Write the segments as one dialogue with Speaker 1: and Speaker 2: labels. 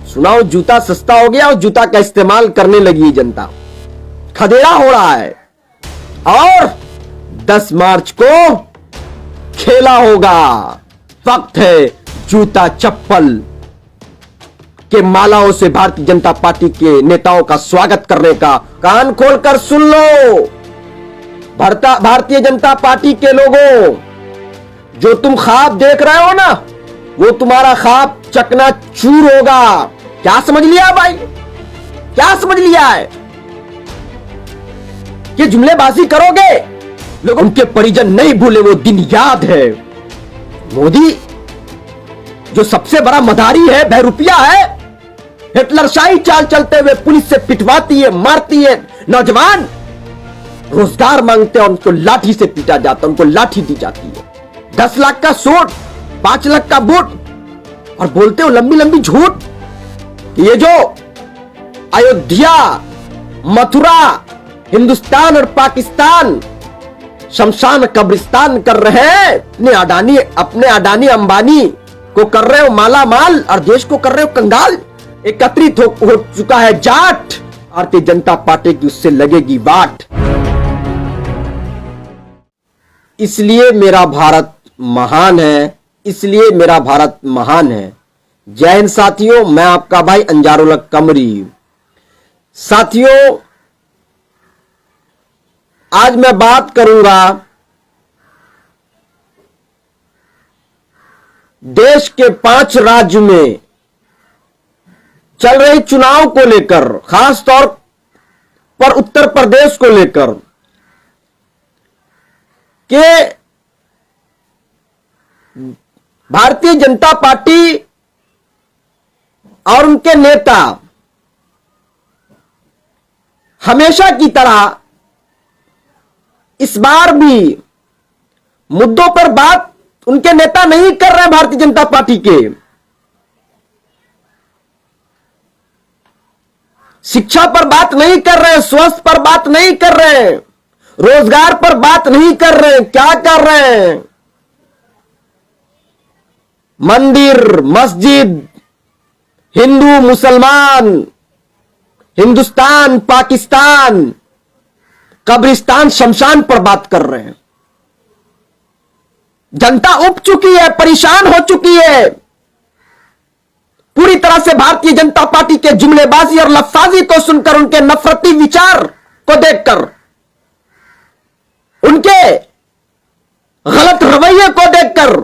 Speaker 1: सुनाओ, जूता सस्ता हो गया और जूता का इस्तेमाल करने लगी जनता। खदेड़ा हो रहा है और 10 मार्च को खेला होगा। वक्त है जूता चप्पल के मालाओं से भारतीय जनता पार्टी के नेताओं का स्वागत करने का। कान खोलकर सुन लो भारतीय जनता पार्टी के लोगों, जो तुम ख्वाब देख रहे हो ना, वो तुम्हारा ख्वाब चकनाचूर होगा। क्या समझ लिया भाई? क्या समझ लिया है? कि जुमलेबाजी करोगे, लोग उनके परिजन नहीं भूले, वो दिन याद है। मोदी जो सबसे बड़ा मदारी है, बहरूपिया है, हिटलरशाही चाल चलते हुए पुलिस से पिटवाती है, मारती है। नौजवान रोजगार मांगते हैं, उनको लाठी से पीटा जाता है, उनको लाठी दी जाती है। 10 लाख का सूट, 5 लाख का बूट, और बोलते हो लंबी लंबी झूठ। ये जो अयोध्या, मथुरा, हिंदुस्तान और पाकिस्तान शमशान कब्रिस्तान कर रहे हैं, अपने अडानी अंबानी को कर रहे हो माला माल और देश को कर रहे हो कंगाल। एकत्रित हो चुका है जाट। भारतीय जनता पार्टी की उससे लगेगी वाट। इसलिए मेरा भारत महान है, इसलिए मेरा भारत महान है। जय हिंद साथियों, मैं आपका भाई अंजारुल हक कमरी। साथियों, आज मैं बात करूंगा देश के 5 राज्य में चल रही चुनाव को लेकर, खास तौर पर उत्तर प्रदेश को लेकर के भारतीय जनता पार्टी और उनके नेता हमेशा की तरह इस बार भी मुद्दों पर बात उनके नेता नहीं कर रहे हैं। भारतीय जनता पार्टी के शिक्षा पर बात नहीं कर रहे हैं, स्वास्थ्य पर बात नहीं कर रहे हैं, रोजगार पर बात नहीं कर रहे हैं। क्या कर रहे हैं? मंदिर, मस्जिद, हिंदू, मुसलमान, हिंदुस्तान, पाकिस्तान, कब्रिस्तान, शमशान पर बात कर रहे हैं। जनता उब चुकी है, परेशान हो चुकी है पूरी तरह से भारतीय जनता पार्टी के जुमलेबाजी और लफ्जाजी को सुनकर, उनके नफरती विचार को देखकर, उनके गलत रवैये को देखकर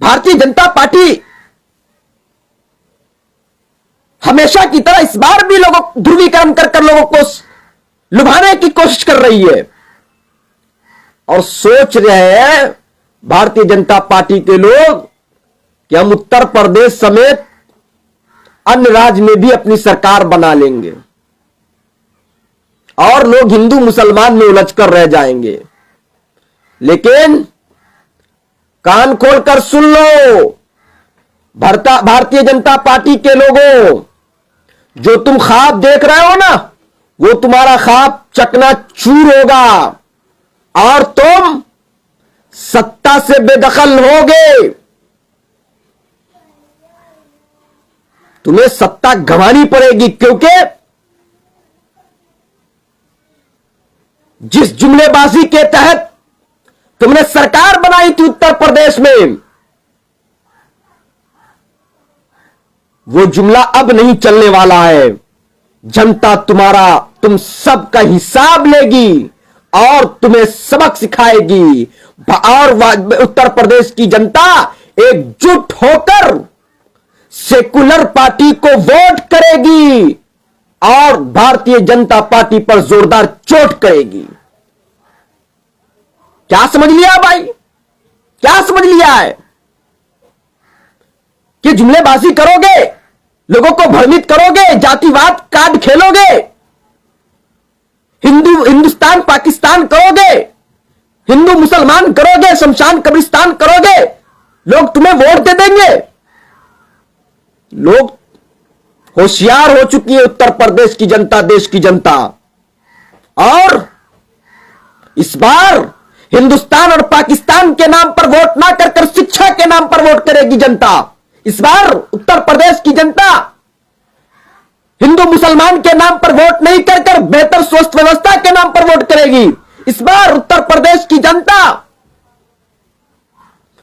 Speaker 1: भारतीय जनता पार्टी हमेशा की तरह इस बार भी लोगों ध्रुवीकरण कर लोगों को लुभाने की कोशिश कर रही है और सोच रहे हैं भारतीय जनता पार्टी के लोग कि हम उत्तर प्रदेश समेत अन्य राज्य में भी अपनी सरकार बना लेंगे और लोग हिंदू मुसलमान में उलझकर रह जाएंगे। लेकिन कान खोलकर सुन लो भारतीय जनता पार्टी के लोगों, जो तुम ख्वाब देख रहे हो ना, वो तुम्हारा ख्वाब चकनाचूर होगा और तुम सत्ता से बेदखल होगे। तुम्हें सत्ता गंवानी पड़ेगी, क्योंकि जिस जुमलेबाजी के तहत तुमने सरकार बनाई थी उत्तर प्रदेश में, वो जुमला अब नहीं चलने वाला है। जनता तुम सबका हिसाब लेगी और तुम्हें सबक सिखाएगी। और उत्तर प्रदेश की जनता एकजुट होकर सेकुलर पार्टी को वोट करेगी और भारतीय जनता पार्टी पर जोरदार चोट करेगी। क्या समझ लिया भाई? क्या समझ लिया है कि जुमलेबाजी करोगे, लोगों को भ्रमित करोगे, जातिवाद कार्ड खेलोगे, हिंदुस्तान पाकिस्तान करोगे, हिंदू मुसलमान करोगे, शमशान कब्रिस्तान करोगे, लोग तुम्हें वोट दे देंगे। लोग होशियार हो चुकी है उत्तर प्रदेश की जनता, देश की जनता, और इस बार हिंदुस्तान और पाकिस्तान के नाम पर वोट ना कर शिक्षा के नाम पर वोट करेगी जनता। इस बार उत्तर प्रदेश की जनता हिंदू मुसलमान के नाम पर वोट नहीं कर बेहतर स्वास्थ्य व्यवस्था के नाम पर वोट करेगी। इस बार उत्तर प्रदेश की जनता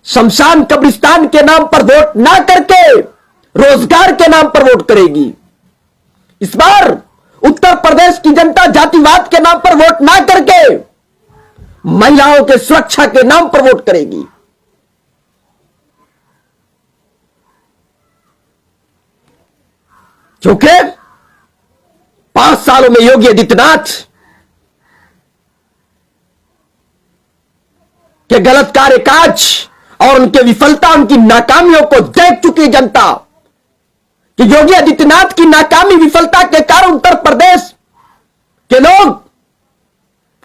Speaker 1: शमशान कब्रिस्तान के नाम पर वोट ना करके रोजगार के नाम पर वोट करेगी। इस बार उत्तर प्रदेश की जनता जातिवाद के नाम पर वोट ना करके महिलाओं के सुरक्षा के नाम पर वोट करेगी। क्योंकि 5 सालों में योगी आदित्यनाथ के गलत कार्य काज और उनके विफलता, उनकी नाकामियों को देख चुकी जनता कि योगी आदित्यनाथ की नाकामी विफलता के कारण उत्तर प्रदेश के लोग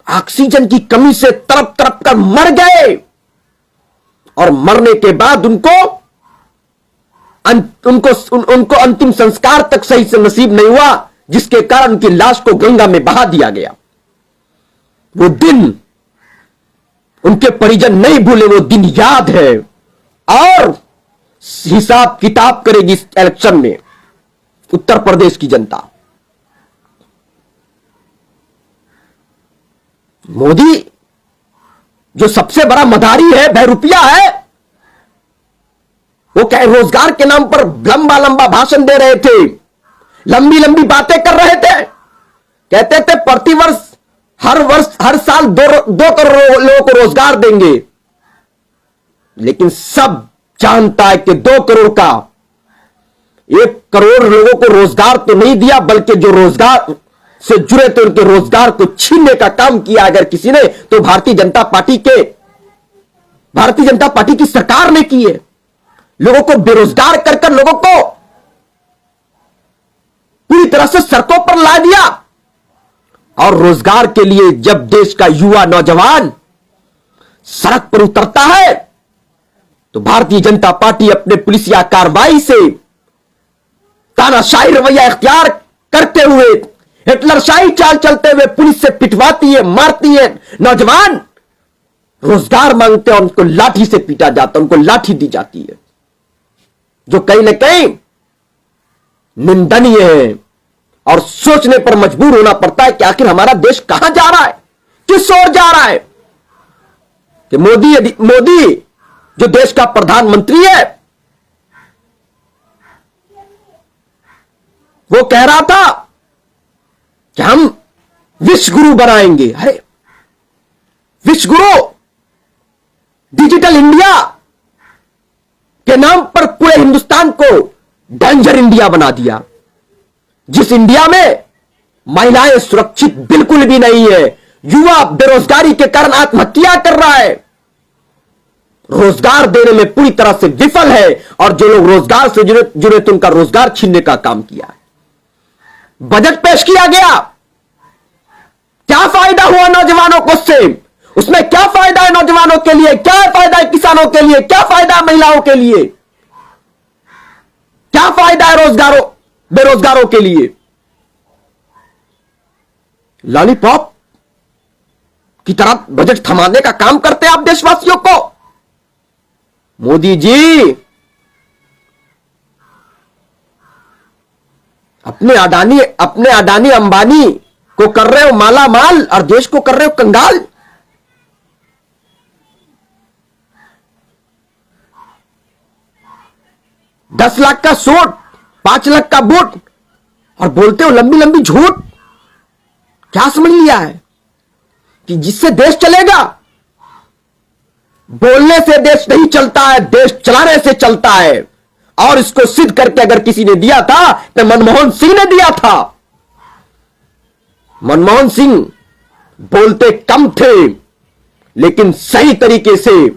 Speaker 1: ऑक्सीजन की कमी से तड़प तड़प कर मर गए और मरने के बाद उनको अंतिम संस्कार तक सही से नसीब नहीं हुआ, जिसके कारण उनकी लाश को गंगा में बहा दिया गया। वो दिन उनके परिजन नहीं भूले, वो दिन याद है और हिसाब किताब करेगी इस इलेक्शन में उत्तर प्रदेश की जनता। मोदी जो सबसे बड़ा मदारी है, बहरूपिया है, वो क्या रोजगार के नाम पर लंबा लंबा भाषण दे रहे थे, लंबी लंबी बातें कर रहे थे। कहते थे प्रतिवर्ष हर साल 2 करोड़ लोगों को रोजगार देंगे, लेकिन सब जानता है कि 2 करोड़ का 1 करोड़ लोगों को रोजगार तो नहीं दिया, बल्कि जो रोजगार से जुड़े थे उनके रोजगार को छीनने का काम किया अगर किसी ने, तो भारतीय जनता पार्टी की सरकार ने की है। लोगों को बेरोजगार कर लोगों को पूरी तरह से सड़कों पर ला दिया। और रोजगार के लिए जब देश का युवा नौजवान सड़क पर उतरता है, तो भारतीय जनता पार्टी अपने पुलिसिया कार्रवाई से तानाशाही रवैया इख्तियार करते हुए, हिटलरशाही चाल चलते हुए पुलिस से पिटवाती है, मारती है। नौजवान रोजगार मांगते हैं, उनको लाठी से पीटा जाता है, उनको लाठी दी जाती है, जो कहीं ना कहीं निंदनीय है। और सोचने पर मजबूर होना पड़ता है कि आखिर हमारा देश कहां जा रहा है, किस ओर जा रहा है। कि मोदी जो देश का प्रधानमंत्री है, वो कह रहा था कि हम विश्व गुरु बनाएंगे। अरे विश्व गुरु, डिजिटल इंडिया के नाम पर पूरे हिंदुस्तान को डेंजर इंडिया बना दिया, जिस इंडिया में महिलाएं सुरक्षित बिल्कुल भी नहीं है। युवा बेरोजगारी के कारण आत्महत्या कर रहा है, रोजगार देने में पूरी तरह से विफल है, और जो लोग रोजगार से जुड़े थे उनका रोजगार छीनने का काम किया है। बजट पेश किया गया, क्या फायदा हुआ नौजवानों को उससे? उसमें क्या फायदा है नौजवानों के लिए, क्या फायदा है किसानों के लिए, क्या फायदा है महिलाओं के लिए, क्या फायदा है बेरोजगारों के लिए? लॉलीपॉप की तरह बजट थमाने का काम करते हैं आप देशवासियों को। मोदी जी अपने अडानी अंबानी को कर रहे हो माला माल और देश को कर रहे हो कंगाल। $10 लाख का सूट, 5 लाख का बूट, और बोलते हो लंबी लंबी झूठ। क्या समझ लिया है कि जिससे देश चलेगा? बोलने से देश नहीं चलता है, देश चलाने से चलता है। और इसको सिद्ध करके अगर किसी ने दिया था तो मनमोहन सिंह ने दिया था। मनमोहन सिंह बोलते कम थे, लेकिन सही तरीके से,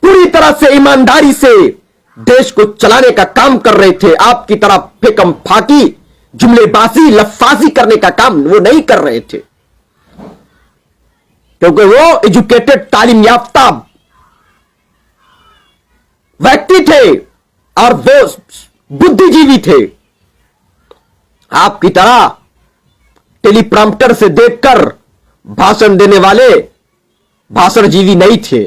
Speaker 1: पूरी तरह से ईमानदारी से देश को चलाने का काम कर रहे थे। आपकी तरह फेकम फाकी, जुमलेबाजी, लफ्फाजी करने का काम वो नहीं कर रहे थे, क्योंकि वो एजुकेटेड, तालीम याफ्ता व्यक्ति थे और वो बुद्धिजीवी थे। आपकी तरह टेलीप्रॉम्प्टर से देखकर भाषण देने वाले भाषणजीवी नहीं थे।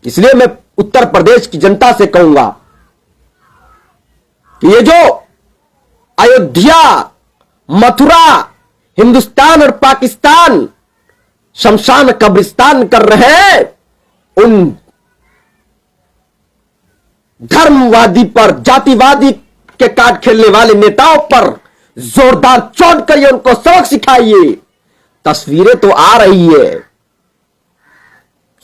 Speaker 1: इसलिए मैं उत्तर प्रदेश की जनता से कहूंगा कि ये जो अयोध्या, मथुरा, हिंदुस्तान और पाकिस्तान शमशान कब्रिस्तान कर रहे हैं, उन धर्मवादी पर, जातिवादी के कार्ड खेलने वाले नेताओं पर जोरदार चोट करिए, उनको सबक सिखाइए। तस्वीरें तो आ रही है,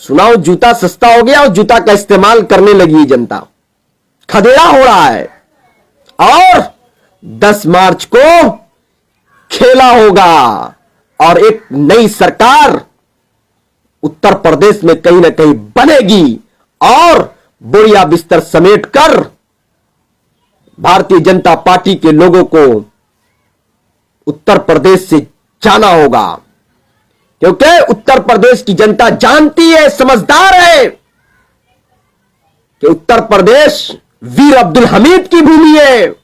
Speaker 1: सुनाओ जूता सस्ता हो गया और जूता का इस्तेमाल करने लगी है जनता, खदेड़ा हो रहा है। और 10 मार्च को खेला होगा और एक नई सरकार उत्तर प्रदेश में कहीं ना कहीं बनेगी और बोरिया बिस्तर समेटकर भारतीय जनता पार्टी के लोगों को उत्तर प्रदेश से जाना होगा, क्योंकि उत्तर प्रदेश की जनता जानती है, समझदार है कि उत्तर प्रदेश वीर अब्दुल हमीद की भूमि है,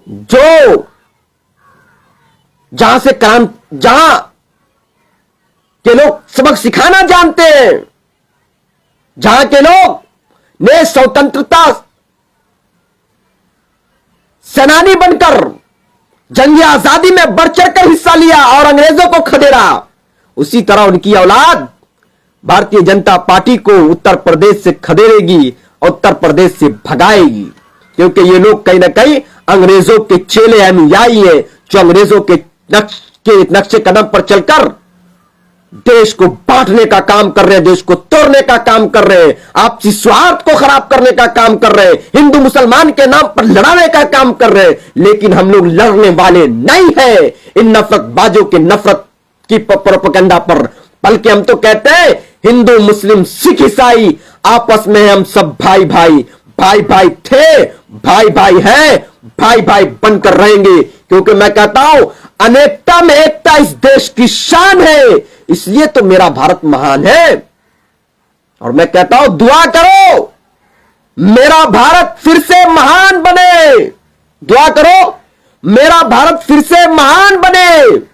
Speaker 1: जो जहां के लोग सबक सिखाना जानते हैं, जहां के लोग ने स्वतंत्रता सेनानी बनकर जंग आजादी में बढ़ चढ़कर हिस्सा लिया और अंग्रेजों को खदेड़ा, उसी तरह उनकी औलाद भारतीय जनता पार्टी को उत्तर प्रदेश से खदेड़ेगी और उत्तर प्रदेश से भगाएगी, क्योंकि ये लोग कहीं ना कहीं अंग्रेजों के चेले अनुयायी है, जो अंग्रेजों के नक्शे कदम पर चलकर देश को बांटने का काम कर रहे हैं, देश को तोड़ने का काम कर रहे हैं, आपसी स्वार्थ को खराब करने का काम कर रहे हैं, हिंदू मुसलमान के नाम पर लड़ाने का काम कर रहे हैं। लेकिन हम लोग लड़ने वाले नहीं हैं इन नफरतबाजों के नफरत की प्रोपेगेंडा पर, बल्कि हम तो कहते हैं हिंदू मुस्लिम सिख ईसाई आपस में हम सब भाई भाई, भाई भाई थे, भाई भाई हैं, भाई भाई बनकर रहेंगे, क्योंकि मैं कहता हूं अनेकता में एकता इस देश की शान है, इसलिए तो मेरा भारत महान है। और मैं कहता हूं दुआ करो मेरा भारत फिर से महान बने, दुआ करो मेरा भारत फिर से महान बने।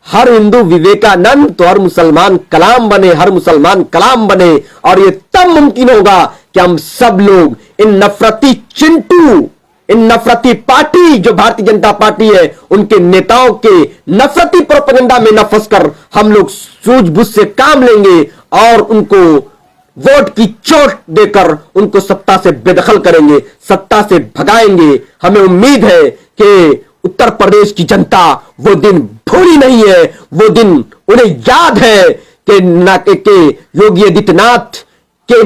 Speaker 1: हर हिंदू विवेकानंद तो हर मुसलमान कलाम बने, हर मुसलमान कलाम बने, और यह तब मुमकिन होगा कि हम सब लोग इन नफरती चिंटू, इन नफरती पार्टी जो भारतीय जनता पार्टी है, उनके नेताओं के नफरती प्रोपेगेंडा में न फंसकर हम लोग सूझबूझ से काम लेंगे और उनको वोट की चोट देकर उनको सत्ता से बेदखल करेंगे, सत्ता से भगाएंगे। हमें उम्मीद है कि उत्तर प्रदेश की जनता वो दिन भूली नहीं है, वो दिन उन्हें याद है कि योगी आदित्यनाथ के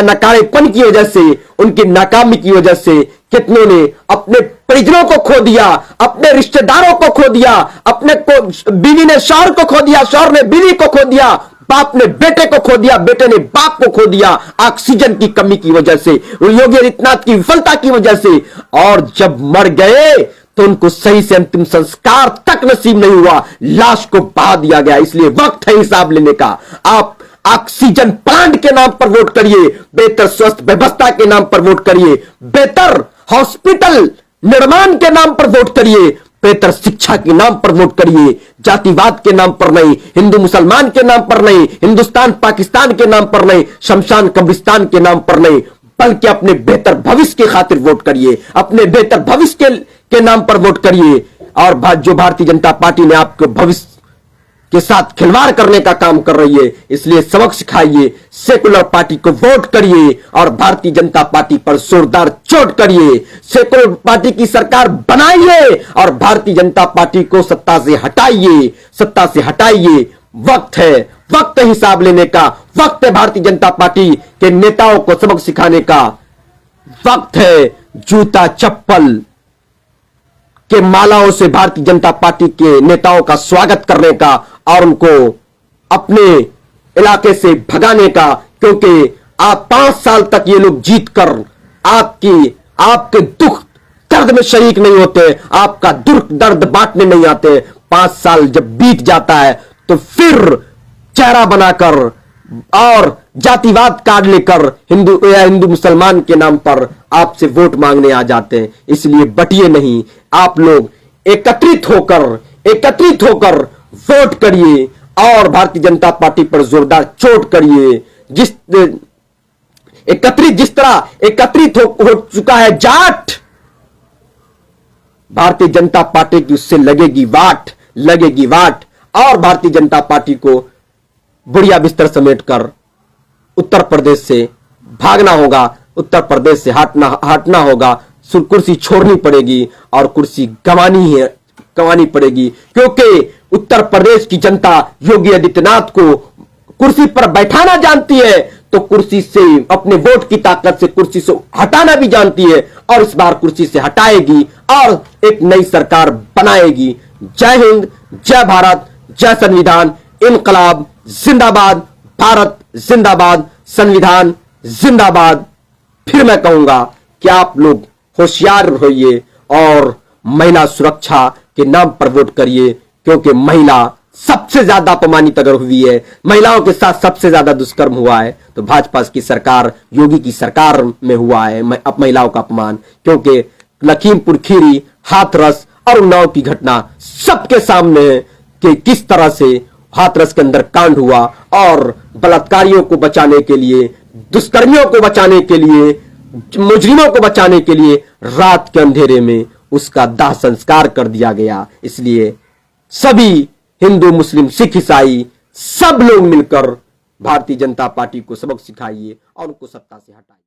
Speaker 1: नकारेपन की वजह से, उनकी नाकामी की वजह से कितनों ने अपने परिजनों को खो दिया, अपने रिश्तेदारों को खो दिया, अपने को बीवी ने शौहर को खो दिया, शौहर ने बीवी को खो दिया, बाप ने बेटे को खो दिया, बेटे ने बाप को खो दिया, ऑक्सीजन की कमी की वजह से, योगी आदित्यनाथ की विफलता की वजह से। और जब मर गए तो उनको सही से अंतिम संस्कार तक नसीब नहीं हुआ, लाश को बहा दिया गया। इसलिए वक्त है हिसाब लेने का। आप ऑक्सीजन प्लांट के नाम पर वोट करिए, बेहतर स्वास्थ्य व्यवस्था के नाम पर वोट करिए, बेहतर हॉस्पिटल निर्माण के नाम पर वोट करिए, बेहतर शिक्षा के नाम पर वोट करिए, जातिवाद के नाम पर नहीं, हिंदू मुसलमान के नाम पर नहीं, हिंदुस्तान पाकिस्तान के नाम पर नहीं, शमशान कब्रिस्तान के नाम पर नहीं, बल्कि अपने बेहतर भविष्य की खातिर वोट करिए, अपने बेहतर भविष्य के नाम पर वोट करिए। और जो भारतीय जनता पार्टी ने आपके भविष्य के साथ खिलवाड़ करने का काम कर रही है, इसलिए सबक सिखाइए, सेकुलर पार्टी को वोट करिए और भारतीय जनता पार्टी पर जोरदार चोट करिए, सेकुलर पार्टी की सरकार बनाइए और भारतीय जनता पार्टी को सत्ता से हटाइए, सत्ता से हटाइए। वक्त है, वक्त है हिसाब लेने का, वक्त है भारतीय जनता पार्टी के नेताओं को सबक सिखाने का, वक्त है जूता चप्पल के मालाओं से भारतीय जनता पार्टी के नेताओं का स्वागत करने का और उनको अपने इलाके से भगाने का, क्योंकि आप 5 साल तक ये लोग जीतकर आपके दुख दर्द में शरीक नहीं होते, आपका दुख दर्द बांटने नहीं आते। 5 साल जब बीत जाता है तो फिर चेहरा बनाकर और जातिवाद कार्ड लेकर हिंदू मुसलमान के नाम पर आपसे वोट मांगने आ जाते हैं। इसलिए बटिए नहीं, आप लोग एकत्रित होकर वोट करिए और भारतीय जनता पार्टी पर जोरदार चोट करिए। एकत्रित, जिस तरह एकत्रित हो चुका है जाट, भारतीय जनता पार्टी की उससे लगेगी वाट। और भारतीय जनता पार्टी को बुढ़िया बिस्तर समेटकर उत्तर प्रदेश से भागना होगा, उत्तर प्रदेश से हटना होगा, कुर्सी छोड़नी पड़ेगी और कुर्सी गंवानी पड़ेगी, क्योंकि उत्तर प्रदेश की जनता योगी आदित्यनाथ को कुर्सी पर बैठाना जानती है, तो कुर्सी से अपने वोट की ताकत से कुर्सी से हटाना भी जानती है, और इस बार कुर्सी से हटाएगी और एक नई सरकार बनाएगी। जय हिंद, जय भारत, जय संविधान, इनकलाब जिंदाबाद, भारत जिंदाबाद, संविधान जिंदाबाद। फिर मैं कहूंगा कि आप लोग होशियार रहिए और महिला सुरक्षा के नाम पर वोट करिए, क्योंकि महिला सबसे ज्यादा अपमानित अगर हुई है, महिलाओं के साथ सबसे ज्यादा दुष्कर्म हुआ है, तो भाजपा की सरकार, योगी की सरकार में हुआ है महिलाओं का अपमान। क्योंकि लखीमपुर खीरी, हाथरस और उन्नाव की घटना सबके सामने है कि किस तरह से हाथरस के अंदर कांड हुआ, और बलात्कारियों को बचाने के लिए, दुष्कर्मियों को बचाने के लिए, मुजरिमों को बचाने के लिए रात के अंधेरे में उसका दाह संस्कार कर दिया गया। इसलिए सभी हिंदू, मुस्लिम, सिख, ईसाई सब लोग मिलकर भारतीय जनता पार्टी को सबक सिखाइए और उनको सत्ता से हटाइए।